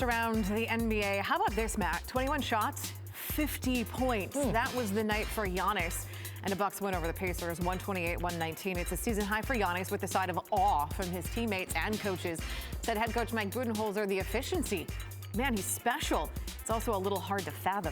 Around the NBA, how about this, Matt? 21 shots, 50 points. That was the night for Giannis. And a Bucks win over the Pacers, 128-119. It's a season high for Giannis with a side of awe from his teammates and coaches. Said head coach Mike Budenholzer, the efficiency. Man, he's special. It's also a little hard to fathom.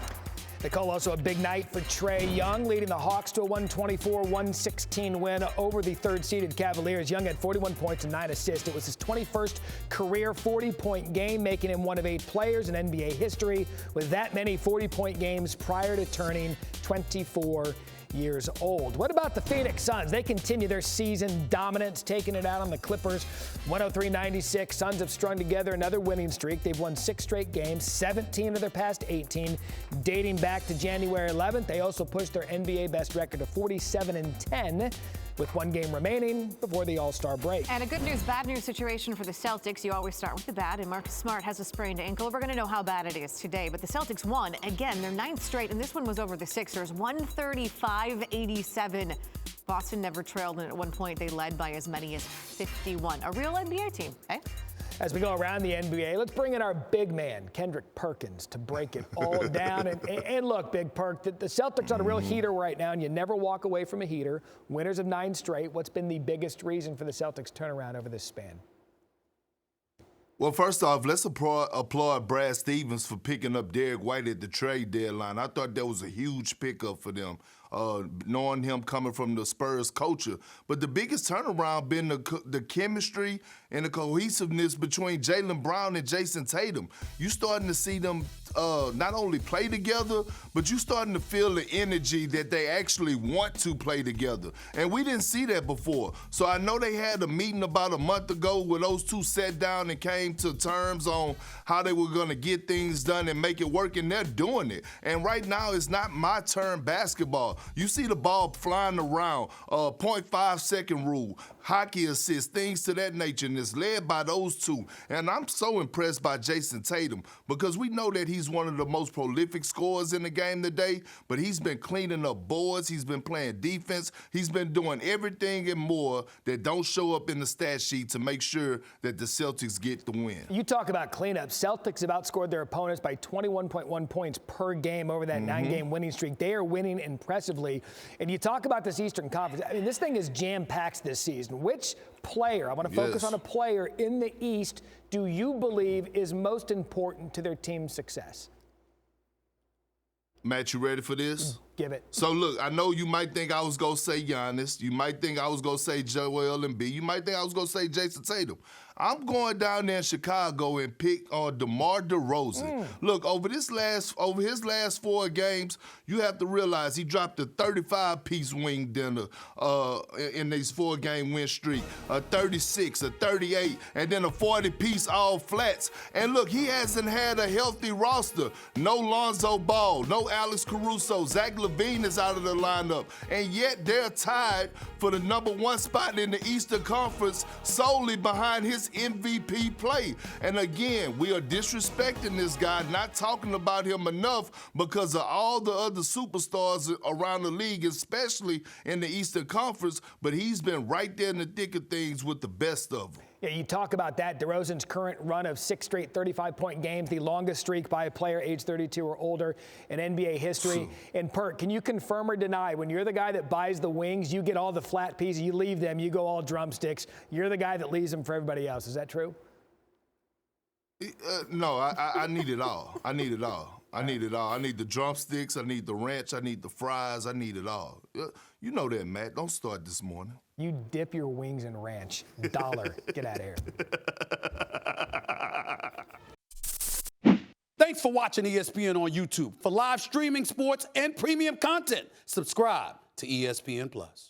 They call also a big night for Trae Young, leading the Hawks to a 124-116 win over the third-seeded Cavaliers. Young had 41 points and 9 assists. It was his 21st career 40-point game, making him one of 8 players in NBA history with that many 40-point games prior to turning 24 years old. What about the Phoenix Suns? They continue their season dominance, taking it out on the Clippers. 103-96. Suns have strung together another winning streak. They've won 6 straight games, 17 of their past 18, dating back to January 11th. They also pushed their NBA best record to 47-10. with 1 game remaining before the All-Star break. And a good news, bad news situation for the Celtics. You always start with the bad, and Marcus Smart has a sprained ankle. We're going to know how bad it is today. But the Celtics won, again, their 9th straight, and this one was over the Sixers, 135-87. Boston never trailed, and at one point they led by as many as 51. A real NBA team, eh? As we go around the NBA, let's bring in our big man, Kendrick Perkins, to break it all down. And look, Big Perk, the Celtics are on a real heater right now, and you never walk away from a heater. Winners of 9 straight. What's been the biggest reason for the Celtics' turnaround over this span? Well, first off, let's applaud Brad Stevens for picking up Derek White at the trade deadline. I thought that was a huge pickup for them, knowing him coming from the Spurs culture. But the biggest turnaround been the chemistry and the cohesiveness between Jaylen Brown and Jason Tatum. You starting to see them not only play together, but you starting to feel the energy that they actually want to play together. And we didn't see that before. So I know they had a meeting about a month ago where those two sat down and came to terms on how they were going to get things done and make it work, and they're doing it. And right now, it's not my turn basketball. You see the ball flying around, 0.5-second rule, hockey assists, things to that nature, and it's led by those two. And I'm so impressed by Jason Tatum because we know that he's one of the most prolific scorers in the game today, but he's been cleaning up boards, he's been playing defense, he's been doing everything and more that don't show up in the stat sheet to make sure that the Celtics get the win. You talk about cleanup. Celtics have outscored their opponents by 21.1 points per game over that 9-game winning streak. They are winning impressively. And you talk about this Eastern Conference. I mean, this thing is jam-packed this season. Which player, I want to focus on a player in the East, do you believe is most important to their team's success? Matt, you ready for this? Give it. So, look, I know you might think I was going to say Giannis. You might think I was going to say Joel Embiid. You might think I was going to say Jason Tatum. I'm going down there in Chicago and pick on DeMar DeRozan. Look, over his last 4 games, you have to realize he dropped a 35-piece wing dinner in these 4-game win streak, a 36, a 38, and then a 40-piece all flats. And look, he hasn't had a healthy roster. No Lonzo Ball, no Alex Caruso, Zach LaVine is out of the lineup, and yet they're tied for the #1 spot in the Eastern Conference solely behind his MVP play. And again, we are disrespecting this guy, not talking about him enough because of all the other superstars around the league, especially in the Eastern Conference, but he's been right there in the thick of things with the best of them. Yeah, you talk about that. DeRozan's current run of 6 straight 35-point games, the longest streak by a player age 32 or older in NBA history. And Perk, can you confirm or deny when you're the guy that buys the wings, you get all the flat pieces, you leave them, you go all drumsticks. You're the guy that leaves them for everybody else. Is that true? No, I need it all. I need it all. I need it all. I need the drumsticks. I need the ranch. I need the fries. I need it all. You know that, Matt. Don't start this morning. You dip your wings in ranch. Dollar. Get out of here. Thanks for watching ESPN on YouTube. For live streaming sports and premium content, subscribe to ESPN+.